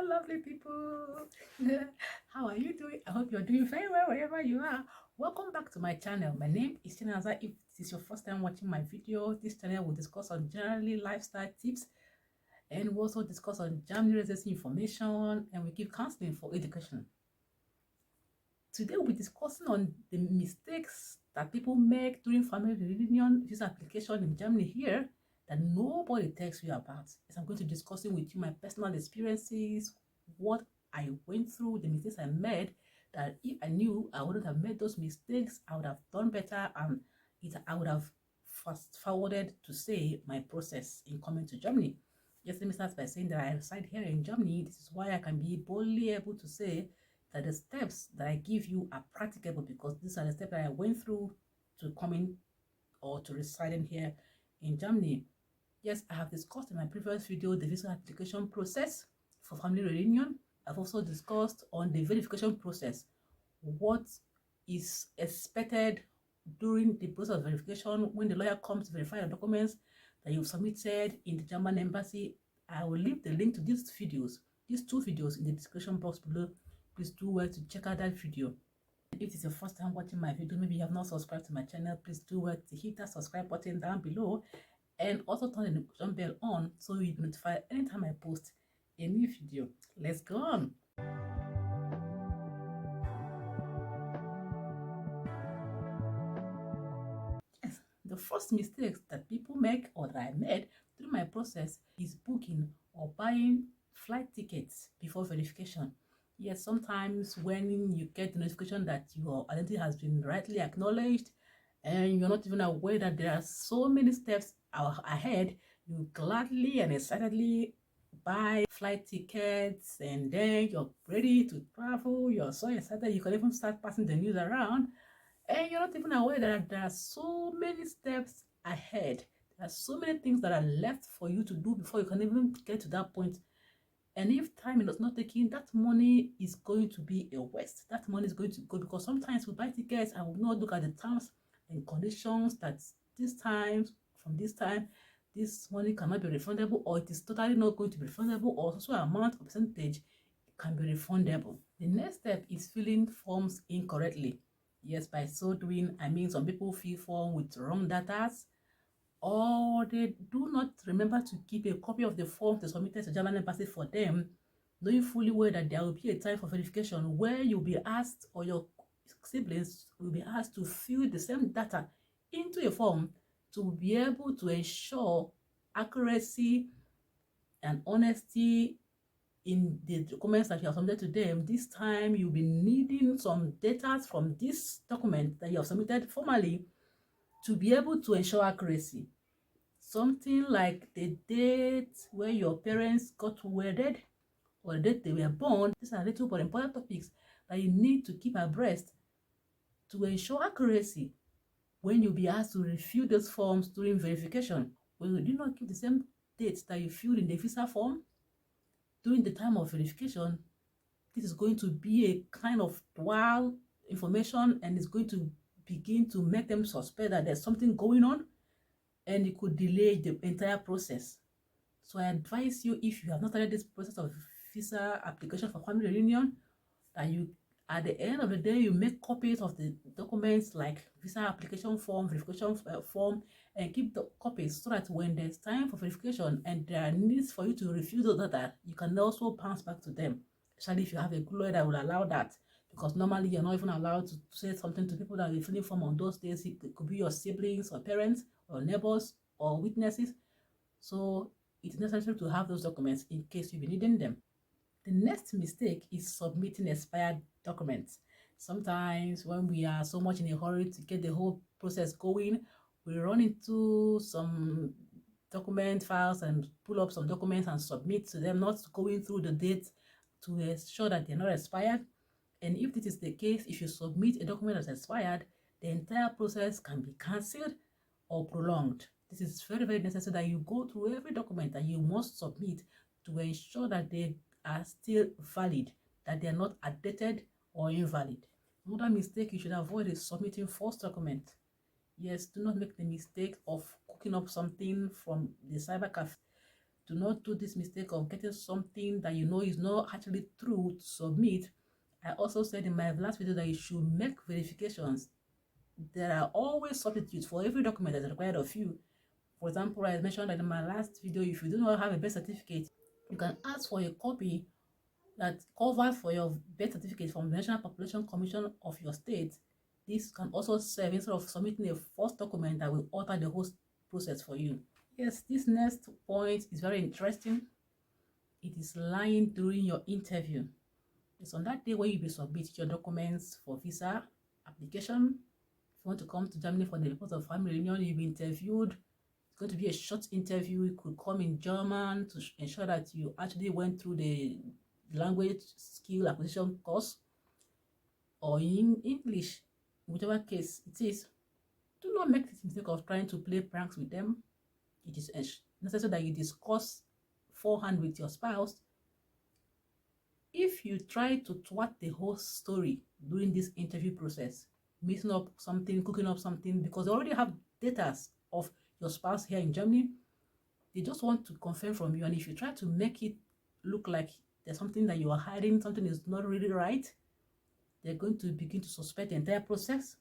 lovely people. How are you doing? I hope you're doing very well wherever you are. Welcome back to my channel. My name is Chinaza. If this is your first time watching my video, this channel will discuss on generally lifestyle tips, and we also discuss on Germany residency information, and we give counseling for education. Today we'll be discussing on the mistakes that people make during family reunion visa application in Germany here that nobody tells you about. As I'm going to discussing with you my personal experiences, what I went through, the mistakes I made, that if I knew I wouldn't have made those mistakes, I would have done better, and I would have fast forwarded to say my process in coming to Germany. Yes, let me start by saying that I reside here in Germany. This is why I can be boldly able to say that the steps that I give you are practicable, because these are the steps that I went through to coming or to residing here in Germany. Yes, I have discussed in my previous video the visa application process for family reunion. I've also discussed on the verification process, what is expected during the process of verification when the lawyer comes to verify the documents that you've submitted in the German embassy. I will leave the link to these two videos in the description box below. Please do well to check out that video. If it's your first time watching my video, maybe you have not subscribed to my channel, please do well to hit that subscribe button down below, and also turn the notification bell on so you'll be notified anytime I post a new video. Let's go on. Yes, the first mistake that people make, or that I made through my process, is booking or buying flight tickets before verification. Yes, sometimes when you get the notification that your identity has been rightly acknowledged and you're not even aware that there are so many steps ahead, you gladly and excitedly buy flight tickets, and then you're ready to travel. You're so excited you can even start passing the news around, and you're not even aware that there are so many steps ahead. There are so many things that are left for you to do before you can even get to that point. And if time is not taken, that money is going to be a waste. That money is going to go, because sometimes we buy tickets and we not look at the terms and conditions that from this time, this money cannot be refundable, or it is totally not going to be refundable, or also amount or percentage can be refundable. The next step is filling forms incorrectly. Yes, by so doing, I mean some people fill form with wrong data, or they do not remember to keep a copy of the form they submitted to German embassy for them, knowing fully well that there will be a time for verification where you'll be asked, or your siblings will be asked, to fill the same data into a form to be able to ensure accuracy and honesty in the documents that you have submitted to them. This time you'll be needing some data from this document that you have submitted formally to be able to ensure accuracy. Something like the date where your parents got wedded, or the date they were born. These are little but important topics that you need to keep abreast to ensure accuracy when you'll be asked to refill those forms during verification. When you do not keep the same dates that you filled in the visa form during the time of verification, this is going to be a kind of wild information, and it's going to begin to make them suspect that there's something going on, and it could delay the entire process. So I advise you, if you have not started this process of visa application for family reunion, that you, at the end of the day, you make copies of the documents like visa application form, verification form, and keep the copies so that when there's time for verification and there are needs for you to refuse those data, you can also bounce back to them, especially if you have a good lawyer that will allow that. Because normally you're not even allowed to say something to people that are filling form on those days. It could be your siblings or parents or neighbors or witnesses. So it's necessary to have those documents in case you'll be needing them. The next mistake is submitting expired documents. Sometimes when we are so much in a hurry to get the whole process going, we run into some document files and pull up some documents and submit to them, not going through the dates to ensure that they're not expired. And if this is the case, if you submit a document that's expired, the entire process can be cancelled or prolonged. This is very, very necessary that you go through every document that you must submit to ensure that they are still valid, that they are not outdated or invalid. Another mistake you should avoid is submitting false documents. Yes, do not make the mistake of cooking up something from the cyber cafe Do not do this mistake of getting something that you know is not actually true to submit. I also said in my last video that you should make verifications. There are always substitutes for every document that is required of you. For example, I mentioned that in my last video, if you do not have a birth certificate, you can ask for a copy that covers for your birth certificate from the National Population Commission of your state. This can also serve instead of submitting a false document that will alter the whole process for you. Yes, this next point is very interesting. It is lying during your interview. It's on that day when you will submit your documents for visa application. If you want to come to Germany for the purpose of family reunion, you'll be interviewed. It's going to be a short interview. You could come in German to ensure that you actually went through the language skill acquisition course, or in English, whichever case it is. Do not make the mistake of trying to play pranks with them. It is necessary that you discuss beforehand with your spouse. If you try to thwart the whole story during this interview process, mixing up something, cooking up something, because they already have data of your spouse here in Germany, they just want to confirm from you. And if you try to make it look like there's something that you are hiding, something is not really right, they're going to begin to suspect the entire process,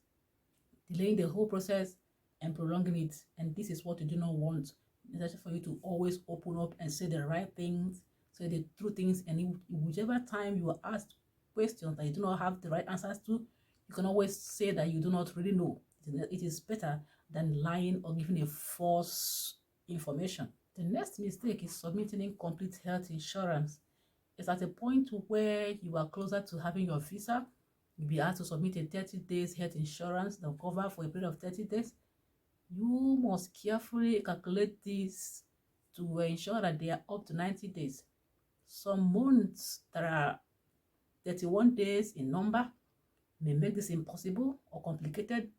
delaying the whole process and prolonging it. And this is what you do not want. It's necessary for you to always open up and say the right things, say the true things, and whichever time you are asked questions that you do not have the right answers to, you can always say that you do not really know. It is better than lying or giving a false information. The next mistake is submitting incomplete health insurance. It's at a point where you are closer to having your visa. You'll be asked to submit a 30 days health insurance that will cover for a period of 30 days. You must carefully calculate this to ensure that they are up to 90 days. Some months that are 31 days in number may make this impossible or complicated.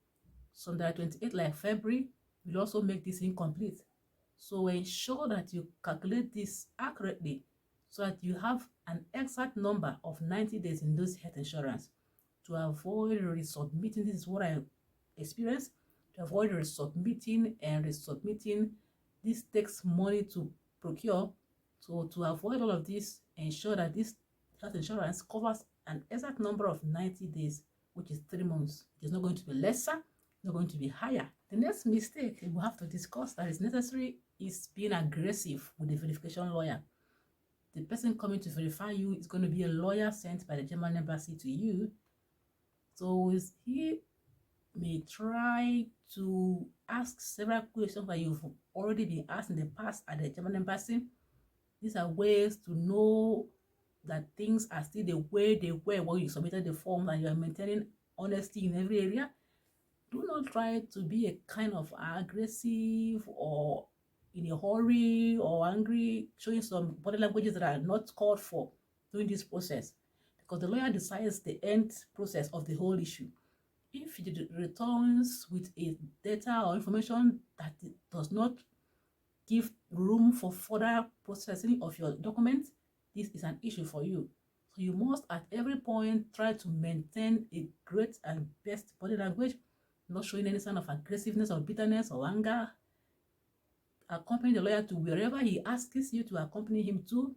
Some that are 28, like February, will also make this incomplete. So ensure that you calculate this accurately so that you have an exact number of 90 days in those health insurance. To avoid resubmitting, this is what I experienced. To avoid resubmitting and resubmitting, this takes money to procure. So to avoid all of this, ensure that this health insurance covers an exact number of 90 days, which is 3 months. It is not going to be lesser, it's not going to be higher. The next mistake we have to discuss that is necessary is being aggressive with the verification lawyer. The person coming to verify you is going to be a lawyer sent by the German embassy to you. So he may try to ask several questions that you've already been asked in the past at the German embassy. These are ways to know that things are still the way they were when you submitted the form and you are maintaining honesty in every area. Do not try to be a kind of aggressive or in a hurry or angry, showing some body languages that are not called for during this process, because the lawyer decides the end process of the whole issue. If it returns with a data or information that does not give room for further processing of your document, this is an issue for you. So you must at every point try to maintain a great and best body language, not showing any sign of aggressiveness or bitterness or anger. Accompany the lawyer to wherever he asks you to accompany him to,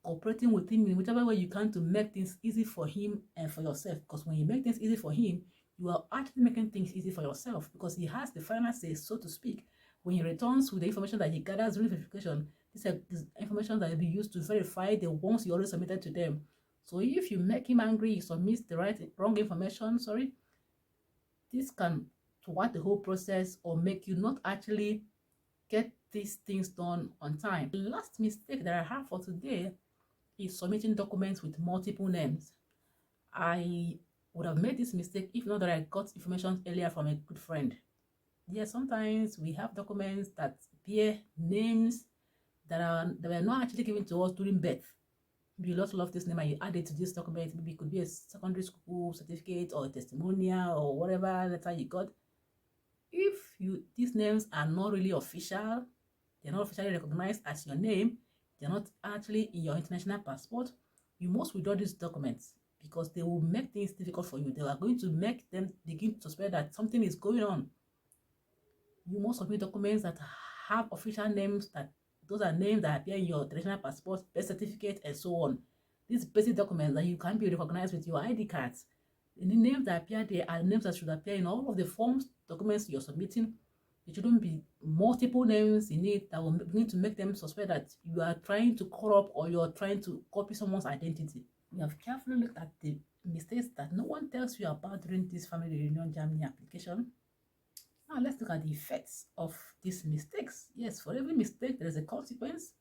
cooperating with him in whichever way you can to make things easy for him and for yourself. Because when you make things easy for him, you are actually making things easy for yourself, because he has the final say, so to speak. When he returns with the information that he gathers during verification, this is information that will be used to verify the ones you already submitted to them. So if you make him angry, he submits the wrong information, this can thwart the whole process or make you not actually get these things done on time. The last mistake that I have for today is submitting documents with multiple names. I would have made this mistake if not that I got information earlier from a good friend. Yes, sometimes we have documents that bear names that were not actually given to us during birth. Maybe you love this name and you add it to this document. Maybe it could be a secondary school certificate or a testimonial or whatever letter you got. If these names are not really official, they're not officially recognized as your name, they're not actually in your international passport, you must withdraw these documents, because they will make things difficult for you. They are going to make them begin to suspect that something is going on. You must submit documents that have official names that Those are names that appear in your traditional passport, birth certificate, and so on. These basic documents that you can be recognized with your ID cards. And the names that appear there are names that should appear in all of the forms, documents you're submitting. There shouldn't be multiple names in it that will begin to make them suspect that you are trying to cover up or you're trying to copy someone's identity. We have carefully looked at the mistakes that no one tells you about during this family reunion Germany application. Now let's look at the effects of these mistakes. Yes, for every mistake there is a consequence.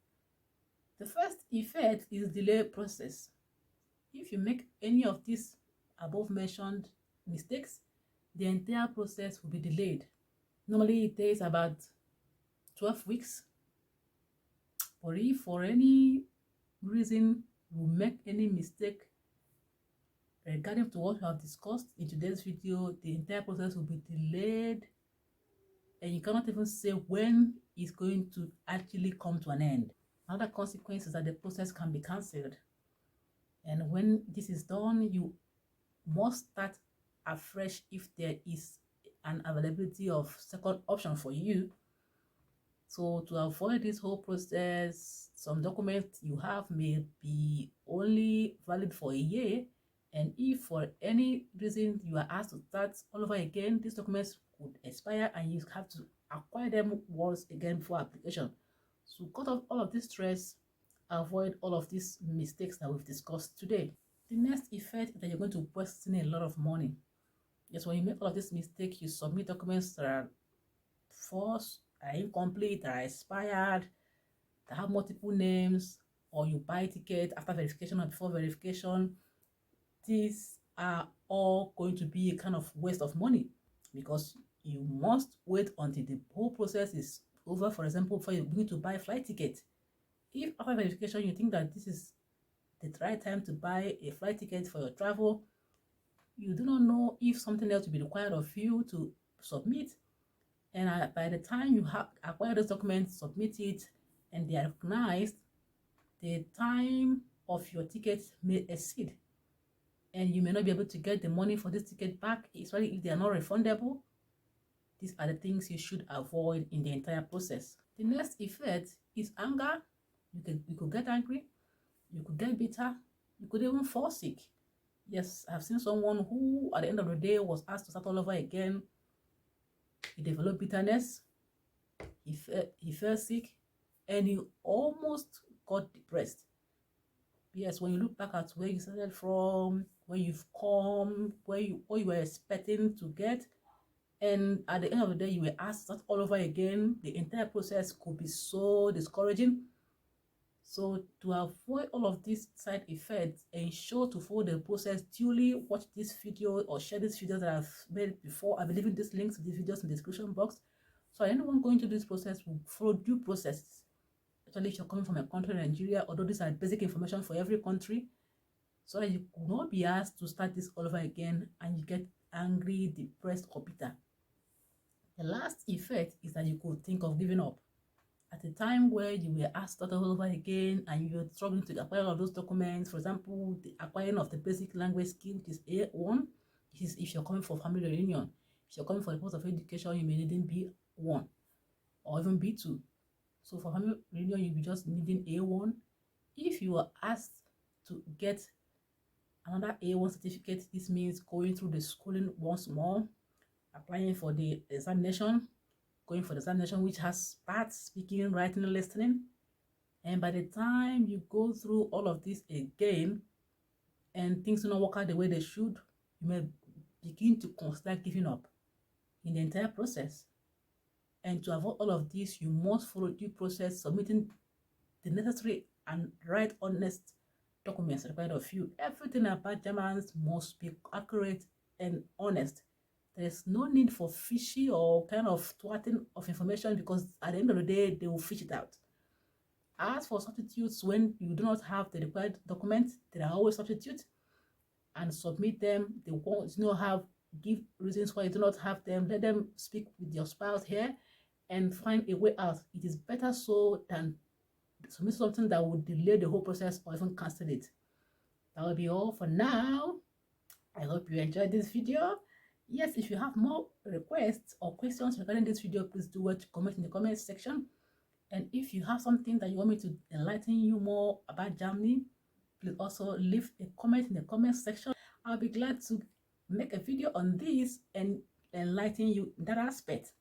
The first effect is delay process. If you make any of these above mentioned mistakes, the entire process will be delayed. Normally it takes about 12 weeks. But if for any reason you make any mistake regarding to what we have discussed in today's video, the entire process will be delayed and you cannot even say when it's going to actually come to an end. Another consequence is that the process can be cancelled. And when this is done, you must start afresh if there is an availability of second option for you. So to avoid this whole process, some documents you have may be only valid for a year. And if for any reason you are asked to start all over again, these documents could expire and you have to acquire them once again before application. So cut off all of this stress, avoid all of these mistakes that we've discussed today. The next effect is that you're going to waste a lot of money. Yes, when you make all of this mistake, you submit documents that are false, are incomplete, are expired, that have multiple names, or you buy ticket after verification or before verification. These are all going to be a kind of waste of money because you must wait until the whole process is over. For example, before you begin to buy a flight ticket. If after verification you think that this is the right time to buy a flight ticket for your travel, you do not know if something else will be required of you to submit. And by the time you have acquired those documents, submit it, and they are recognized, the time of your ticket may exceed. And you may not be able to get the money for this ticket back, especially if they are not refundable. These are the things you should avoid in the entire process. The next effect is anger. You could get angry, you could get bitter, you could even fall sick. Yes, I've seen someone who at the end of the day was asked to start all over again. He developed bitterness, he fell sick, and he almost got depressed. Yes, when you look back at where you started from, where you've come, what you were expecting to get, and at the end of the day you were asked to start all over again, the entire process could be so discouraging. So to avoid all of these side effects, ensure to follow the process duly. Watch this video or share this video that I've made before. I'll be leaving these links to these videos in the description box. So anyone going through this process will follow due processes. Especially if you're coming from a country, Nigeria, although these are basic information for every country, so that you will not be asked to start this all over again and you get angry, depressed, or bitter. The last effect is that you could think of giving up. At a time where you were asked to start all over again and you're struggling to acquire all of those documents, for example, the acquiring of the basic language skill, which is A1, this is if you're coming for family reunion. If you're coming for the post of education, you may need B1 or even B2. So for family reunion, you'll be just needing A1. If you are asked to get another A1 certificate, this means going through the schooling once more, applying for the examination, going for the examination which has parts, speaking, writing, listening. And by the time you go through all of this again and things do not work out the way they should, you may begin to consider giving up in the entire process. And to avoid all of this, you must follow due process, submitting the necessary and right honest documents required of you. Everything about Germans must be accurate and honest. There's no need for fishy or kind of thwarting of information because at the end of the day, they will fish it out. As for substitutes, when you do not have the required documents, there are always substitutes, and submit them. They won't give reasons why you do not have them. Let them speak with your spouse here and find a way out. It is better so than submit something that would delay the whole process or even cancel it. That will be all for now. I hope you enjoyed this video. Yes, if you have more requests or questions regarding this video, please do comment in the comment section. And if you have something that you want me to enlighten you more about Germany, please also leave a comment in the comment section. I'll be glad to make a video on this and enlighten you in that aspect.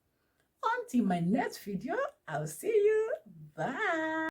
Until my next video, I'll see you. Bye.